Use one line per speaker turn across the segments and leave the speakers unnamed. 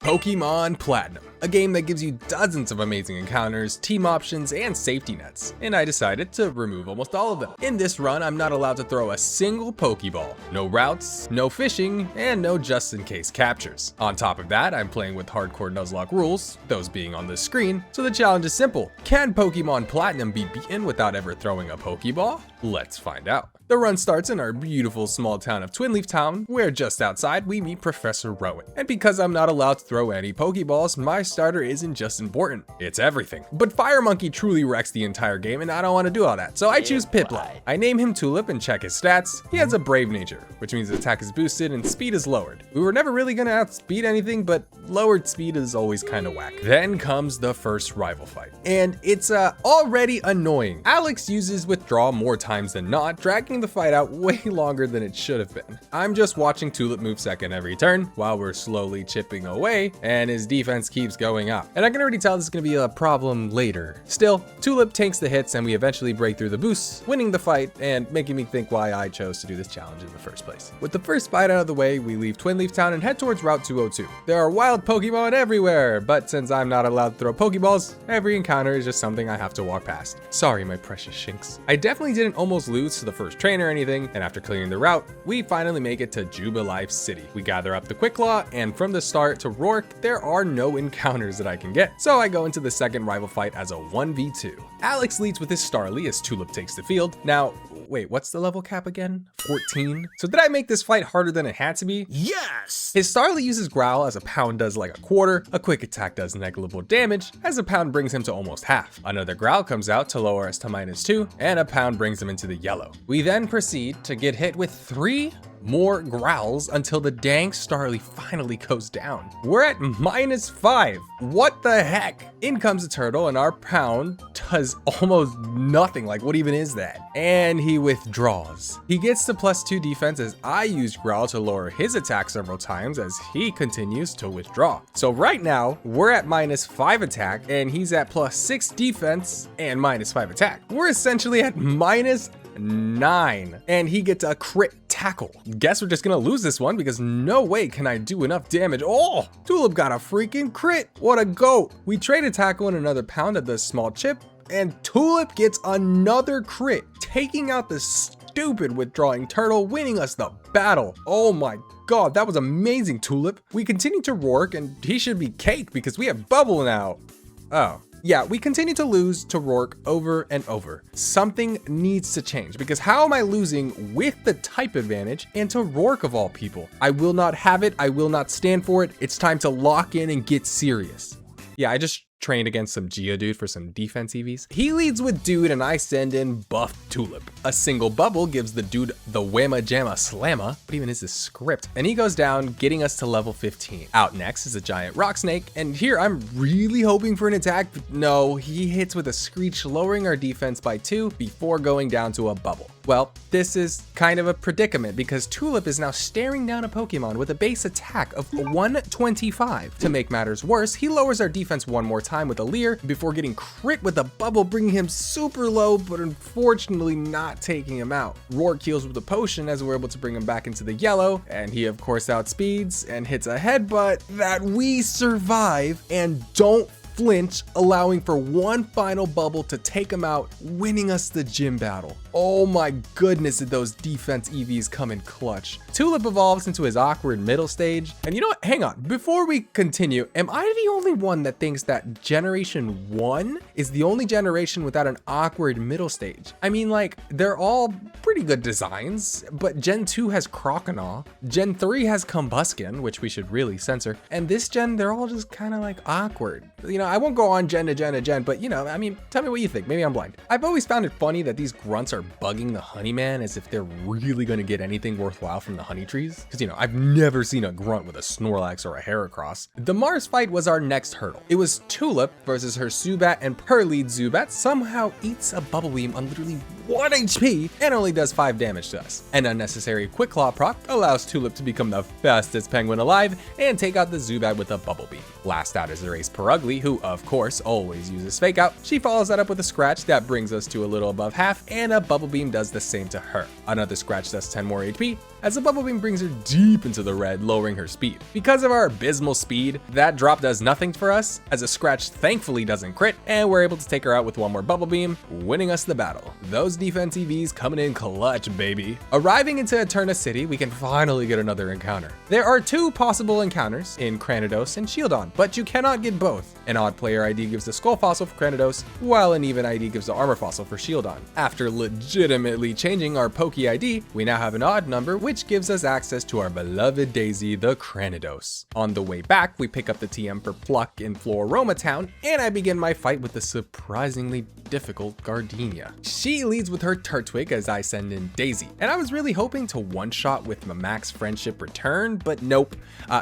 Pokémon Platinum, a game that gives you dozens of amazing encounters, team options, and safety nets, and I decided to remove almost all of them. In this run, I'm not allowed to throw a single Pokeball, no routes, no fishing, and no just-in-case captures. On top of that, I'm playing with hardcore Nuzlocke rules, those being on the screen, so the challenge is simple. Can Pokemon Platinum be beaten without ever throwing a Pokeball? Let's find out. The run starts in our beautiful small town of Twinleaf Town, where just outside we meet Professor Rowan. And because I'm not allowed to throw any Pokeballs, my starter isn't just important, it's everything. But Fire Monkey truly wrecks the entire game and I don't want to do all that, so I choose Piplup. I name him Tulip and check his stats. He has a brave nature, which means attack is boosted and speed is lowered. We were never really gonna outspeed anything, but lowered speed is always kinda whack. Then comes the first rival fight, and it's already annoying. Alex uses withdraw more times than not, dragging the fight out way longer than it should have been. I'm just watching Tulip move second every turn while we're slowly chipping away and his defense keeps going up. And I can already tell this is going to be a problem later. Still, Tulip tanks the hits and we eventually break through the boosts, winning the fight and making me think why I chose to do this challenge in the first place. With the first fight out of the way, we leave Twinleaf Town and head towards Route 202. There are wild Pokemon everywhere, but since I'm not allowed to throw Pokeballs, every encounter is just something I have to walk past. Sorry, my precious Shinx. I definitely didn't almost lose to the first trainer or anything, and after clearing the route, we finally make it to Jubilife City. We gather up the Quick Claw, and from the start to Roark, there are no encounters that I can get. So I go into the second rival fight as a 1v2. Alex leads with his Starly as Tulip takes the field. Now, wait, what's the level cap again? 14? So did I make this fight harder than it had to be? Yes! His Starly uses Growl as a pound does like a quarter, a quick attack does negligible damage, as a pound brings him to almost half. Another Growl comes out to lower us to -2, and a pound brings him into the yellow. We then proceed to get hit with 3 more growls until the dang Starly finally goes down. We're at -5. What the heck? In comes a turtle and our pound does almost nothing. Like, what even is that? And he withdraws. He gets to +2 defense as I use growl to lower his attack several times as he continues to withdraw. So right now we're at -5 attack and he's at +6 defense and -5 attack. We're essentially at -9 and he gets a crit tackle. Guess we're just gonna lose this one because no way can I do enough damage. Oh, Tulip got a freaking crit. What a goat. We trade a tackle and another pound at the small chip and Tulip gets another crit, taking out the stupid withdrawing turtle, winning us the battle. Oh my God, that was amazing, Tulip. We continue to Roark and he should be cake because we have Bubble now. Oh. Yeah, we continue to lose to Roark over and over. Something needs to change because how am I losing with the type advantage and to Roark of all people? I will not have it. I will not stand for it. It's time to lock in and get serious. Yeah, I just trained against some Geodude for some defense EVs. He leads with Dude and I send in Buff Tulip. A single bubble gives the dude the Whamma Jamma Slamma. What even is this script? And he goes down, getting us to level 15. Out next is a giant rock snake, and here I'm really hoping for an attack, but no, he hits with a screech, lowering our defense by 2 before going down to a bubble. Well, this is kind of a predicament because Tulip is now staring down a Pokemon with a base attack of 125. To make matters worse, he lowers our defense one more time with a Leer before getting crit with a bubble, bringing him super low, but unfortunately not taking him out. Roark heals with a potion as we're able to bring him back into the yellow, and he of course outspeeds and hits a headbutt that we survive and don't flinch, allowing for one final bubble to take him out, winning us the gym battle. Oh my goodness, did those defense EVs come in clutch. Tulip evolves into his awkward middle stage. And you know what? Hang on. Before we continue, am I the only one that thinks that Generation 1 is the only generation without an awkward middle stage? I mean, like, they're all pretty good designs, but Gen 2 has Croconaw, Gen 3 has Combuskin, which we should really censor, and this gen, they're all just kind of like awkward. You know, I won't go on gen to gen to gen, but you know, I mean, tell me what you think. Maybe I'm blind. I've always found it funny that these grunts are bugging the Honeyman as if they're really going to get anything worthwhile from the honey trees. Because, you know, I've never seen a grunt with a Snorlax or a Heracross. The Mars fight was our next hurdle. It was Tulip versus her Zubat, and per lead Zubat somehow eats a Bubble Beam on literally 1 HP and only does 5 damage to us. An unnecessary Quick Claw proc allows Tulip to become the fastest penguin alive and take out the Zubat with a Bubble Beam. Last out is the race Perugly, who of course always uses Fake Out. She follows that up with a Scratch that brings us to a little above half, and a Bubble Beam does the same to her. Another Scratch does 10 more HP, as the Bubble Beam brings her deep into the red, lowering her speed. Because of our abysmal speed, that drop does nothing for us, as a scratch thankfully doesn't crit, and we're able to take her out with one more Bubble Beam, winning us the battle. Those defense EVs coming in clutch, baby. Arriving into Eterna City, we can finally get another encounter. There are two possible encounters in Cranidos and Shieldon, but you cannot get both. An odd player ID gives the Skull Fossil for Cranidos, while an even ID gives the Armor Fossil for Shieldon. After legitimately changing our Poke ID, we now have an odd number, which gives us access to our beloved Daisy, the Cranidos. On the way back, we pick up the TM for Pluck in Floroma Town, and I begin my fight with the surprisingly difficult Gardenia. She leads with her Turtwig as I send in Daisy, and I was really hoping to one-shot with my Max Friendship Return, but nope.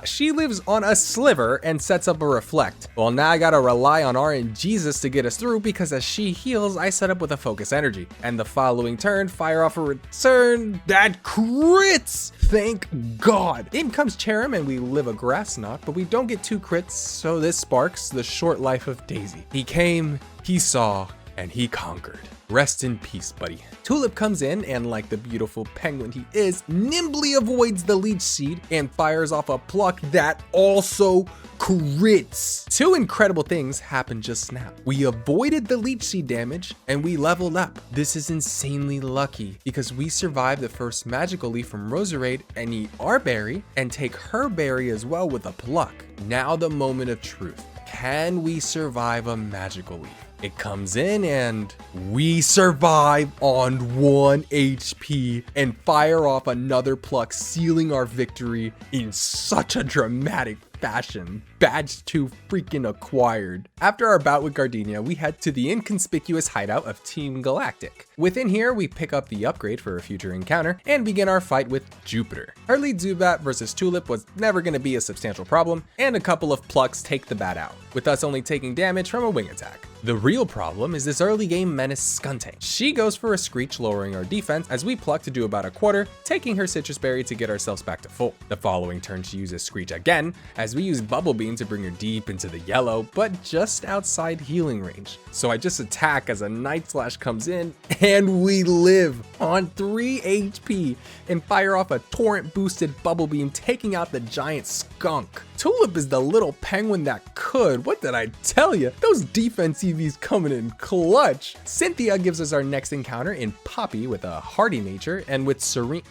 She lives on a Sliver and sets up a Reflect. Well, now I gotta rely on RNGesus to get us through, because as she heals, I set up with a Focus Energy, and the following turn, fire off a Return that crits! Thank God. In comes Cherim and we live a Grass Knot, but we don't get 2 crits, so this sparks the short life of Daisy. He came, he saw, and he conquered. Rest in peace, buddy. Tulip comes in and, like the beautiful penguin he is, nimbly avoids the Leech Seed and fires off a Pluck that also crits. 2 incredible things happened just now. We avoided the Leech Seed damage and we leveled up. This is insanely lucky because we survived the first magical leaf from Roserade and eat our berry and take her berry as well with a Pluck. Now the moment of truth. Can we survive a magical leaf? It comes in and we survive on 1 HP and fire off another Pluck, sealing our victory in such a dramatic fashion. Badge 2 freaking acquired. After our bout with Gardenia, we head to the inconspicuous hideout of Team Galactic. Within here, we pick up the upgrade for a future encounter and begin our fight with Jupiter. Her lead Zubat versus Tulip was never going to be a substantial problem, and a couple of Plucks take the bat out, with us only taking damage from a wing attack. The real problem is this early game menace Skuntank. She goes for a Screech, lowering our defense as we Pluck to do about a quarter, taking her Citrus Berry to get ourselves back to full. The following turn she uses Screech again, as we use Bubble Beam to bring her deep into the yellow, but just outside healing range. So I just attack as a Night Slash comes in, and we live on 3 HP and fire off a torrent boosted Bubble Beam, taking out the giant skunk. Tulip is the little penguin that could. What did I tell you? Those defense EVs coming in clutch. Cynthia gives us our next encounter in Poppy with a hardy nature and with Serene.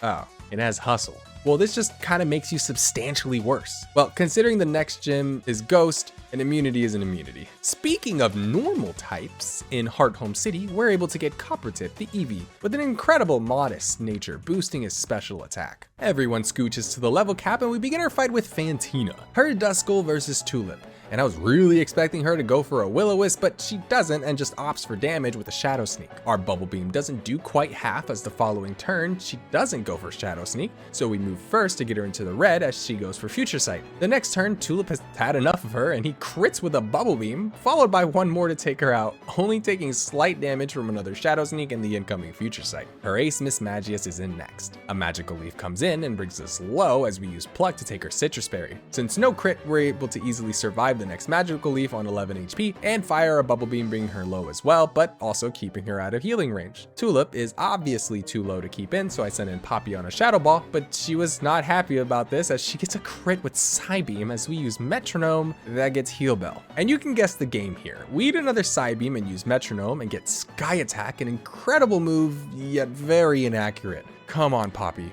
Oh, it has Hustle. Well, this just kind of makes you substantially worse. Well, considering the next gym is Ghost, an immunity is an immunity. Speaking of normal types, in Hearthome City, we're able to get Coppertip, the Eevee, with an incredible modest nature, boosting his special attack. Everyone scooches to the level cap and we begin our fight with Fantina, her Duskull versus Tulip. And I was really expecting her to go for a Will-O-Wisp, but she doesn't and just opts for damage with a Shadow Sneak. Our Bubble Beam doesn't do quite half, as the following turn she doesn't go for Shadow Sneak, so we move first to get her into the red as she goes for Future Sight. The next turn, Tulip has had enough of her and he crits with a Bubble Beam, followed by one more to take her out, only taking slight damage from another Shadow Sneak and the incoming Future Sight. Her ace Miss Magius is in next. A Magical Leaf comes in and brings us low as we use Pluck to take her Citrus Berry. Since no crit, we're able to easily survive the next Magical Leaf on 11 HP and fire a Bubble Beam, bringing her low as well, but also keeping her out of healing range. Tulip is obviously too low to keep in, so I send in Poppy on a Shadow Ball, but she was not happy about this as she gets a crit with Psybeam as we use Metronome that gets Heal Bell. And you can guess the game here. We eat another Psybeam and use Metronome and get Sky Attack, an incredible move, yet very inaccurate. Come on, Poppy.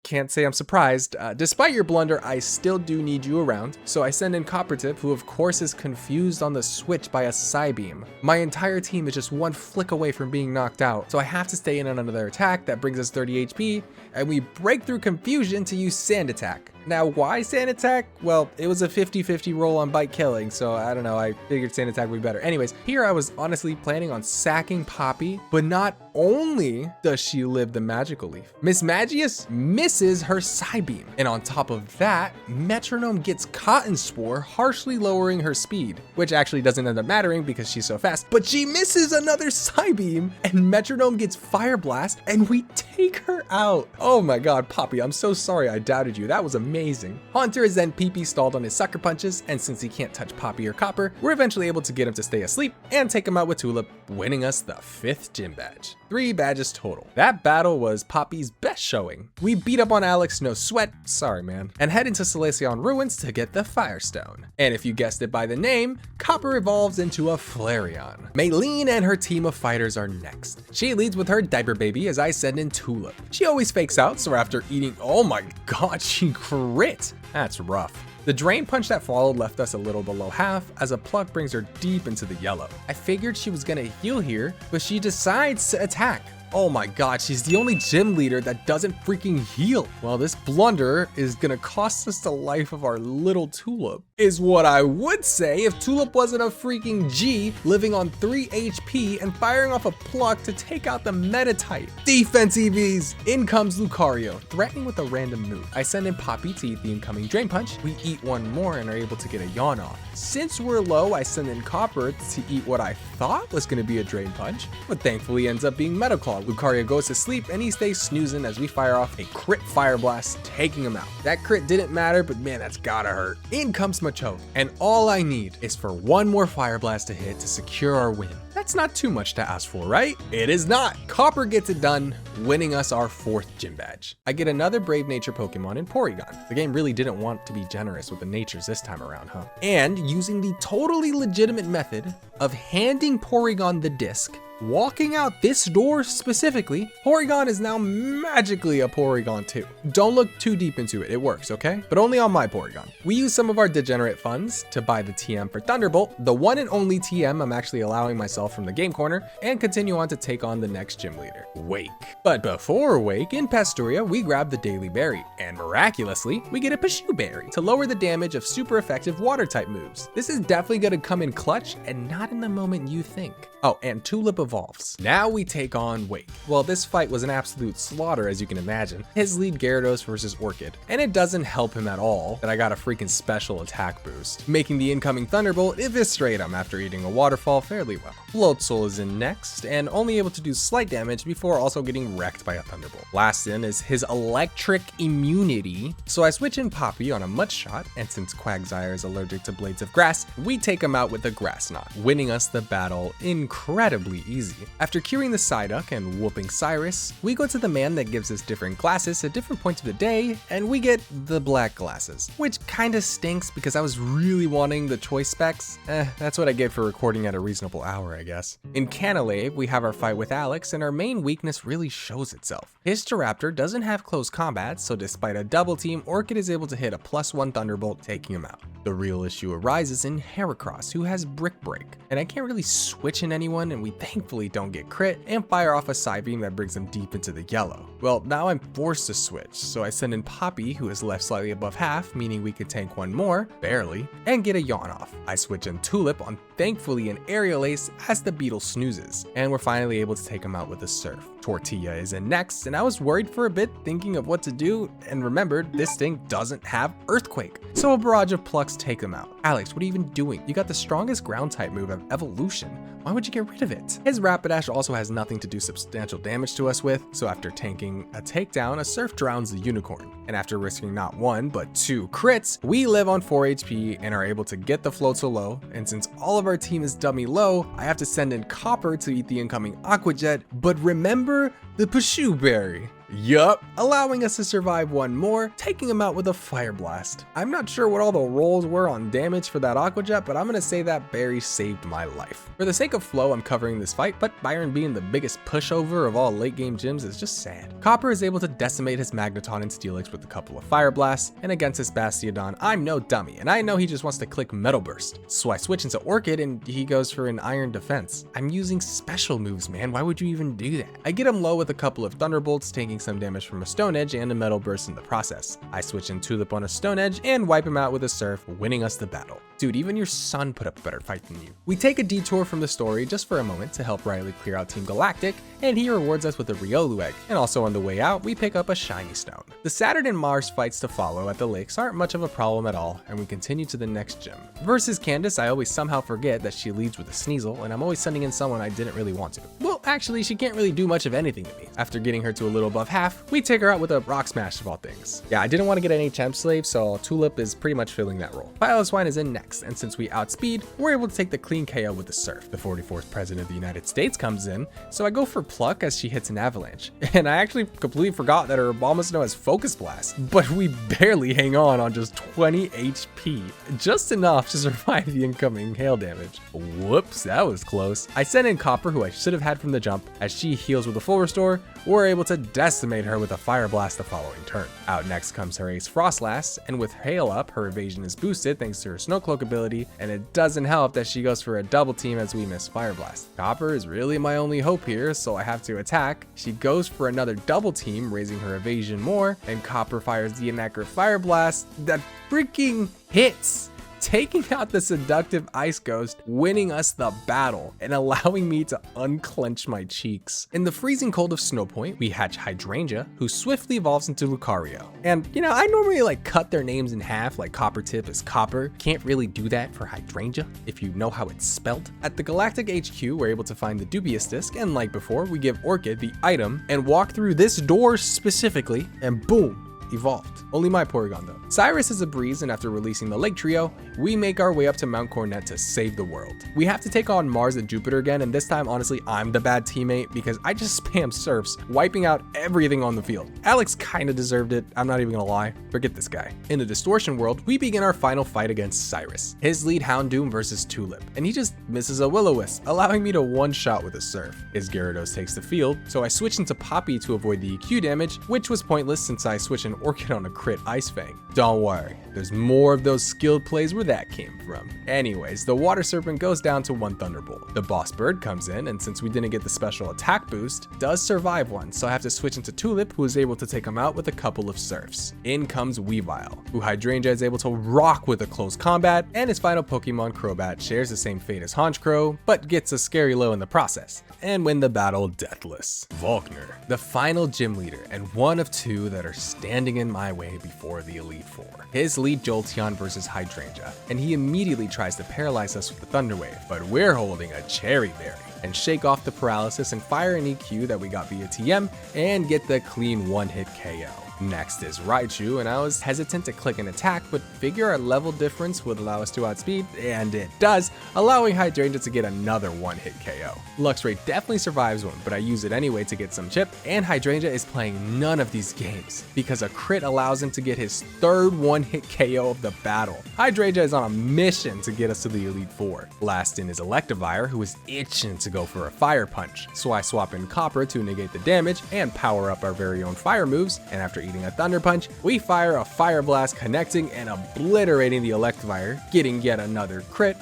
Can't say I'm surprised. Despite your blunder, I still do need you around, so I send in Coppertip, who of course is confused on the switch by a Psybeam. My entire team is just one flick away from being knocked out, so I have to stay in on another attack that brings us 30 HP, and we break through confusion to use Sand Attack. Now, why Sand Attack? Well, it was a 50-50 roll on bite killing, so I don't know, I figured Sand Attack would be better. Anyways, here I was honestly planning on sacking Poppy, but not only does she live the Magical Leaf, Miss Magius misses her Psybeam. And on top of that, Metronome gets Cotton Spore, harshly lowering her speed, which actually doesn't end up mattering because she's so fast, but she misses another Psybeam, and Metronome gets Fire Blast, and we take her out. Oh my God, Poppy, I'm so sorry I doubted you. That was amazing. Haunter is then PP stalled on his Sucker Punches, and since he can't touch Poppy or Copper, we're eventually able to get him to stay asleep and take him out with Tulip, winning us the 5th gym badge. 3 badges total. That battle was Poppy's best showing. We beat up on Alex, no sweat, sorry man, and head into Celestion Ruins to get the Firestone. And if you guessed it by the name, Copper evolves into a Flareon. Maylene and her team of fighters are next. She leads with her diaper baby as I send in Tulip. She always fakes out, so after eating, oh my god, she crit. That's rough. The drain punch that followed left us a little below half as a pluck brings her deep into the yellow. I figured she was gonna heal here, but she decides to attack. Oh my god, she's the only gym leader that doesn't freaking heal. Well, this blunder is gonna cost us the life of our little Tulip, is what I would say if Tulip wasn't a freaking G living on 3 HP and firing off a pluck to take out the meta type. Defense EVs! In comes Lucario, threatening with a random move. I send in Poppy to eat the incoming drain punch. We eat one more and are able to get a yawn off. Since we're low, I send in Copper to eat what I thought was gonna be a drain punch, but thankfully ends up being Meta Claw. Lucario goes to sleep and he stays snoozing as we fire off a crit Fire Blast, taking him out. That crit didn't matter, but man, that's gotta hurt. In comes Machoke, and all I need is for one more Fire Blast to hit to secure our win. That's not too much to ask for, right? It is not. Copper gets it done, winning us our 4th gym badge. I get another Brave Nature Pokemon in Porygon. The game really didn't want to be generous with the natures this time around, huh? And using the totally legitimate method of handing Porygon the disc, walking out this door specifically, Porygon is now magically a Porygon 2. Don't look too deep into it, it works, okay? But only on my Porygon. We use some of our degenerate funds to buy the TM for Thunderbolt, the one and only TM I'm actually allowing myself from the game corner, and continue on to take on the next gym leader, Wake. But before Wake, in Pastoria, we grab the Daily Berry, and miraculously, we get a Pachoo Berry to lower the damage of super effective water type moves. This is definitely gonna come in clutch and not in the moment you think. Oh, and Tulip evolves. Now we take on Wake. Well, this fight was an absolute slaughter, as you can imagine. His lead Gyarados versus Orchid, and it doesn't help him at all that I got a freaking special attack boost, making the incoming Thunderbolt eviscerate him after eating a waterfall fairly well. Floatzel is in next, and only able to do slight damage before also getting wrecked by a Thunderbolt. Last in is his electric immunity, so I switch in Poppy on a Mud Shot, and since Quagsire is allergic to blades of grass, we take him out with a Grass Knot, winning us the battle incredibly easy. After curing the Psyduck and whooping Cyrus, we go to the man that gives us different glasses at different points of the day, and we get the black glasses, which kinda stinks because I was really wanting the choice specs. That's what I get for recording at a reasonable hour, I guess. In Canalave, we have our fight with Alex, and our main weakness really shows itself. His Staraptor doesn't have close combat, so despite a double team, Orchid is able to hit a +1 Thunderbolt, taking him out. The real issue arises in Heracross, who has Brick Break, and I can't really switch in anyone, and we thankfully don't get crit, and fire off a Psybeam that brings him deep into the yellow. Well, now I'm forced to switch, so I send in Poppy, who is left slightly above half, meaning we could tank one more, barely, and get a yawn off. I switch in Tulip on thankfully an Aerial Ace as the Beetle snoozes, and we're finally able to take him out with a Surf. Tortilla is in next, and I was worried for a bit thinking of what to do, and remembered this thing doesn't have Earthquake. So a barrage of plucks take him out. Alex, what are you even doing? You got the strongest ground type move of Evolution. Why would you get rid of it? His Rapidash also has nothing to do substantial damage to us with, so after tanking a takedown, a Surf drowns the Unicorn. And after risking not 1, but 2 crits, we live on 4 HP and are able to get the Floatzel low, and since all of our team is dummy low, I have to send in Copper to eat the incoming Aqua Jet, but remember the Pachoo Berry. Yup, allowing us to survive one more, taking him out with a Fire Blast. I'm not sure what all the rolls were on damage for that Aqua Jet, but I'm gonna say that berry saved my life. For the sake of flow, I'm covering this fight, but Byron being the biggest pushover of all late game gyms is just sad. Copper is able to decimate his Magneton and Steelix with a couple of Fire Blasts, and against his Bastiodon, I'm no dummy, and I know he just wants to click Metal Burst. So I switch into Orchid, and he goes for an Iron Defense. I'm using special moves, man, why would you even do that? I get him low with a couple of Thunderbolts, taking some damage from a Stone Edge and a Metal Burst in the process. I switch in Tulip on a Stone Edge and wipe him out with a Surf, winning us the battle. Dude, even your son put up a better fight than you. We take a detour from the story just for a moment to help Riley clear out Team Galactic, and he rewards us with a Riolu Egg, and also on the way out, we pick up a Shiny Stone. The Saturn and Mars fights to follow at the lakes aren't much of a problem at all, and we continue to the next gym. Versus Candace, I always somehow forget that she leads with a Sneasel, and I'm always sending in someone I didn't really want to. Well, Well, actually, she can't really do much of anything to me. After getting her to a little above half, we take her out with a rock smash of all things. Yeah, I didn't want to get an HM slave, so Tulip is pretty much filling that role. Piloswine is in next, and since we outspeed, we're able to take the clean KO with the Surf. The 44th President of the United States comes in, so I go for Pluck as she hits an Avalanche. And I actually completely forgot that her Abomasnow has Focus Blast, but we barely hang on just 20 HP. Just enough to survive the incoming hail damage. Whoops, that was close. I sent in Copper, who I should have had from the jump, as she heals with a full restore. We're able to decimate her with a Fire Blast the following turn. Out next comes her ace Frostlass, and with Hail up, her evasion is boosted thanks to her Snow Cloak ability, and it doesn't help that she goes for a double team as we miss Fire Blast. Copper is really my only hope here, so I have to attack. She goes for another double team, raising her evasion more, and Copper fires the inaccurate Fire Blast that freaking hits, taking out the seductive Ice Ghost, winning us the battle and allowing me to unclench my cheeks. In the freezing cold of Snowpoint, we hatch Hydrangea, who swiftly evolves into Lucario. And I normally cut their names in half, like Copper Tip is Copper. Can't really do that for Hydrangea if you know how it's spelled. At the Galactic HQ, we're able to find the Dubious Disc, and like before, we give Orchid the item and walk through this door specifically, and boom, evolved. Only my Porygon though. Cyrus is a breeze, and after releasing the Lake Trio, we make our way up to Mount Coronet to save the world. We have to take on Mars and Jupiter again, and this time honestly I'm the bad teammate because I just spam surfs, wiping out everything on the field. Alex kinda deserved it, I'm not even gonna lie. Forget this guy. In the Distortion World, we begin our final fight against Cyrus. His lead Houndoom versus Tulip, and he just misses a Will-O-Wisp, allowing me to one-shot with a surf. His Gyarados takes the field, so I switch into Poppy to avoid the EQ damage, which was pointless since I switched an Orchid on a crit Ice Fang. Don't worry, there's more of those skilled plays where that came from. Anyways, the Water Serpent goes down to 1 Thunderbolt. The Boss Bird comes in, and since we didn't get the special attack boost, does survive one, so I have to switch into Tulip, who is able to take him out with a couple of surfs. In comes Weavile, who Hydrangea is able to rock with a close combat, and his final Pokemon Crobat shares the same fate as Honchkrow, but gets a scary low in the process, and win the battle deathless. Volkner, the final gym leader, and one of two that are standing in my way before the Elite Four. His lead Jolteon versus Hydrangea, and he immediately tries to paralyze us with the Thunder Wave, but we're holding a Cherry Berry and shake off the paralysis and fire an EQ that we got via TM and get the clean one-hit KO. Next is Raichu, and I was hesitant to click an attack, but figure our level difference would allow us to outspeed, and it does, allowing Hydrangea to get another one-hit KO. Luxray definitely survives one, but I use it anyway to get some chip, and Hydrangea is playing none of these games, because a crit allows him to get his third one-hit KO of the battle. Hydrangea is on a mission to get us to the Elite Four. Last in is Electivire, who is itching to go for a Fire Punch, so I swap in Copper to negate the damage and power up our very own fire moves, and after eating a Thunder Punch, we fire a Fire Blast, connecting and obliterating the Electivire, getting yet another crit.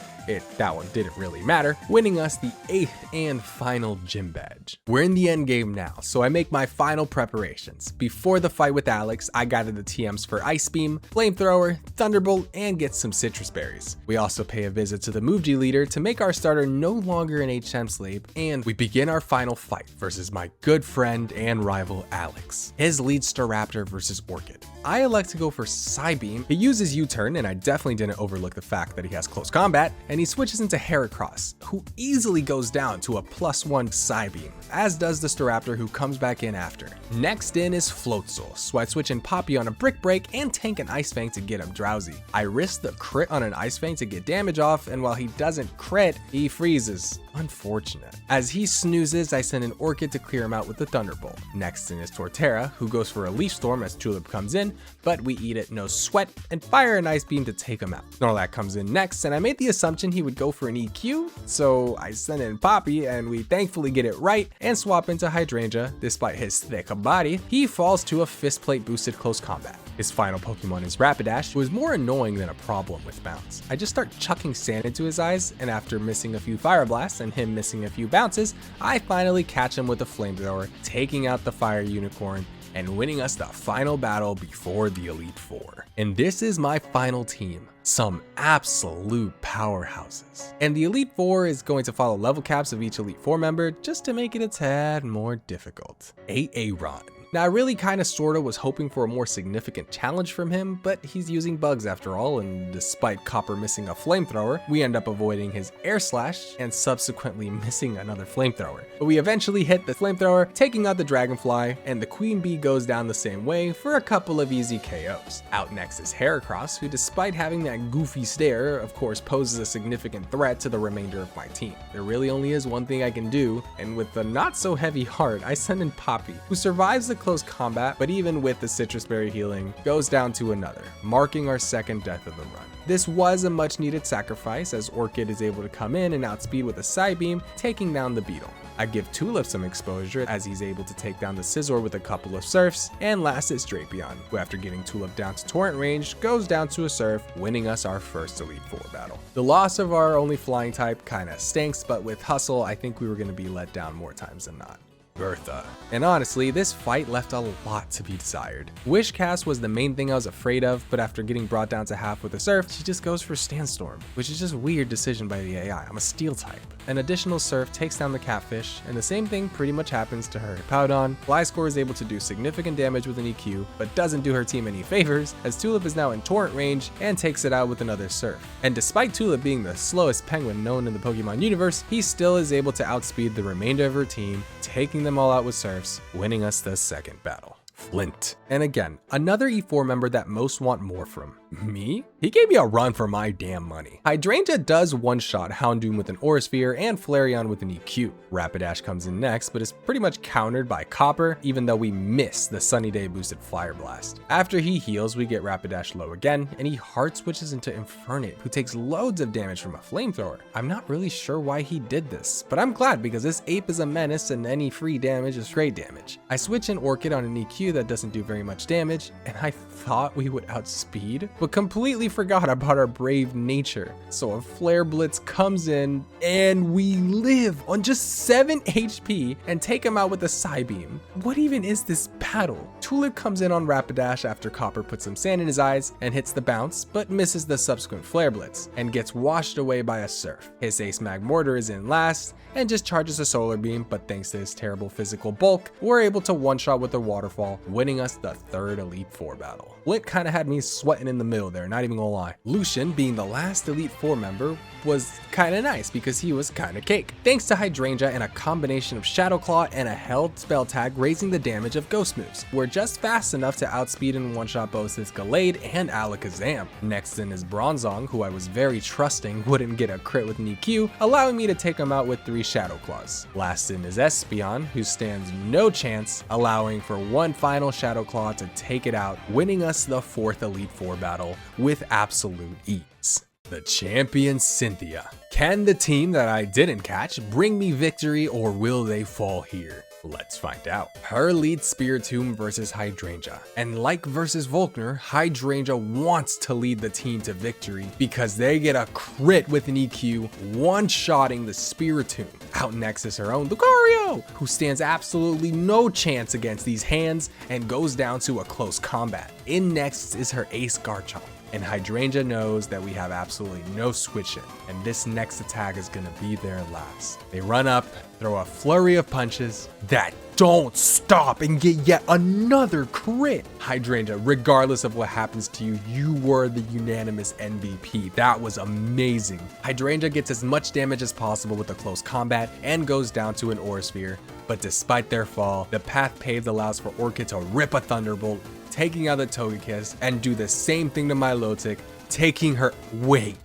That one didn't really matter, winning us the 8th and final gym badge. We're in the end game now, so I make my final preparations. Before the fight with Alex, I gathered the TMs for Ice Beam, Flamethrower, Thunderbolt, and get some Citrus Berries. We also pay a visit to the Move-G leader to make our starter no longer an HM slave, and we begin our final fight versus my good friend and rival Alex. His lead Staraptor versus Orchid. I elect to go for Psybeam. He uses U-turn, and I definitely didn't overlook the fact that he has close combat, and he switches into Heracross, who easily goes down to a +1 Psybeam, as does the Staraptor, who comes back in after. Next in is Floatzel, so I switch in Poppy on a Brick Break and tank an Ice Fang to get him drowsy. I risk the crit on an Ice Fang to get damage off, and while he doesn't crit, he freezes. Unfortunate. As he snoozes, I send an Orchid to clear him out with the Thunderbolt. Next in is Torterra, who goes for a Leaf Storm as Tulip comes in, but we eat it no sweat and fire an Ice Beam to take him out. Snorlax comes in next, and I made the assumption he would go for an EQ, so I send in Poppy, and we thankfully get it right and swap into Hydrangea. Despite his thick body, he falls to a Fist Plate boosted close combat. His final Pokemon is Rapidash, who is more annoying than a problem with bounce. I just start chucking sand into his eyes, and after missing a few Fire Blasts and him missing a few bounces, I finally catch him with a Flamethrower, taking out the Fire Unicorn and winning us the final battle before the Elite Four. And this is my final team. Some absolute powerhouses. And the Elite Four is going to follow level caps of each Elite Four member just to make it a tad more difficult. Aaron, Now I really kinda sorta was hoping for a more significant challenge from him, but he's using bugs after all, and despite Copper missing a flamethrower, we end up avoiding his air slash and subsequently missing another flamethrower. But we eventually hit the flamethrower, taking out the dragonfly, and the queen bee goes down the same way for a couple of easy KOs. Out next is Heracross, who despite having that goofy stare, of course poses a significant threat to the remainder of my team. There really only is one thing I can do, and with a not so heavy heart, I send in Poppy, who survives the close combat, but even with the citrus berry healing, goes down to another, marking our second death of the run. This was a much needed sacrifice, as Orchid is able to come in and outspeed with a side beam, taking down the beetle. I give Tulip some exposure as he's able to take down the Scizor with a couple of surfs, and last is Drapion, who after getting Tulip down to torrent range, goes down to a surf, winning us our first Elite Four battle. The loss of our only flying type kinda stinks, but with Hustle, I think we were gonna be let down more times than not. Bertha. And honestly, this fight left a lot to be desired. Wish Cast was the main thing I was afraid of, but after getting brought down to half with a surf, she just goes for Sandstorm, which is just a weird decision by the AI. I'm a steel type. An additional surf takes down the catfish, and the same thing pretty much happens to her Hippowdon. Gliscor is able to do significant damage with an EQ, but doesn't do her team any favors, as Tulip is now in torrent range and takes it out with another surf. And despite Tulip being the slowest penguin known in the Pokemon universe, he still is able to outspeed the remainder of her team, taking them all out with surfs, winning us the second battle. Flint. And again, another E4 member that most want more from. Me? He gave me a run for my damn money. Hydrangea does one-shot Houndoom with an Aura Sphere and Flareon with an EQ. Rapidash comes in next, but is pretty much countered by Copper, even though we miss the Sunny Day boosted Fire Blast. After he heals, we get Rapidash low again, and he hard switches into Infernape, who takes loads of damage from a flamethrower. I'm not really sure why he did this, but I'm glad because this ape is a menace and any free damage is great damage. I switch in Orchid on an EQ that doesn't do very much damage, and I thought we would outspeed, but completely forgot about our brave nature. So a Flare Blitz comes in, and we live on just 7 HP and take him out with a Psybeam. What even is this battle? Tulip comes in on Rapidash after Copper puts some sand in his eyes and hits the bounce, but misses the subsequent Flare Blitz and gets washed away by a surf. His Ace Magmortar is in last and just charges a Solar Beam, but thanks to his terrible physical bulk, we're able to one-shot with a Waterfall, winning us the third Elite Four battle. Flint kinda had me sweating in the middle there, not even gonna lie. Lucian, being the last Elite Four member, was kinda nice because he was kinda cake. Thanks to Hydrangea and a combination of Shadow Claw and a held spell tag raising the damage of ghost moves, we're just fast enough to outspeed and one-shot both his Gallade and Alakazam. Next in is Bronzong, who I was very trusting wouldn't get a crit with an EQ, allowing me to take him out with 3 Shadow Claws. Last in is Espeon, who stands no chance, allowing for one final Shadow Claw to take it out, winning us the 4th Elite Four battle with absolute ease. The champion Cynthia. Can the team that I didn't catch bring me victory, or will they fall here? Let's find out. Her leads Spiritomb versus Hydrangea, and like versus Volkner, Hydrangea wants to lead the team to victory because they get a crit with an EQ, one-shotting the Spiritomb. Out next is her own Lucario, who stands absolutely no chance against these hands and goes down to a close combat. In next is her Ace Garchomp, and Hydrangea knows that we have absolutely no switch in, and this next attack is gonna be their last. They run up, throw a flurry of punches that don't stop and get yet another crit. Hydrangea, regardless of what happens to you, you were the unanimous MVP. That was amazing. Hydrangea gets as much damage as possible with a close combat and goes down to an Aura Sphere, but despite their fall, the path paved allows for Orchid to rip a Thunderbolt, taking out the Togekiss, and do the same thing to Milotic, taking her. Wait,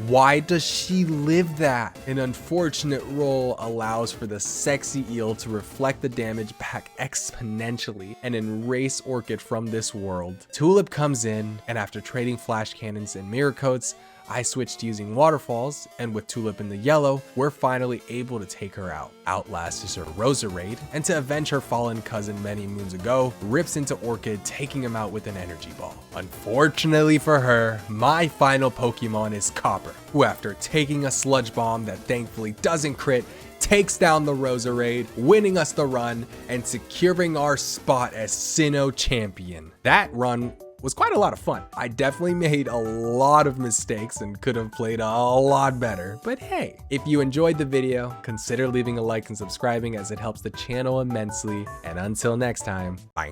why does she live that? An unfortunate roll allows for the sexy eel to reflect the damage back exponentially and erase Orchid from this world. Tulip comes in, and after trading Flash Cannons and Mirror Coats, I switched using Waterfalls, and with Tulip in the yellow, we're finally able to take her out. Outlast is her Roserade, and to avenge her fallen cousin many moons ago, rips into Orchid, taking him out with an Energy Ball. Unfortunately for her, my final Pokemon is Copper, who after taking a Sludge Bomb that thankfully doesn't crit, takes down the Roserade, winning us the run and securing our spot as Sinnoh champion. That run was quite a lot of fun. I definitely made a lot of mistakes and could have played a lot better, but hey, if you enjoyed the video, consider leaving a like and subscribing as it helps the channel immensely, and until next time, bye.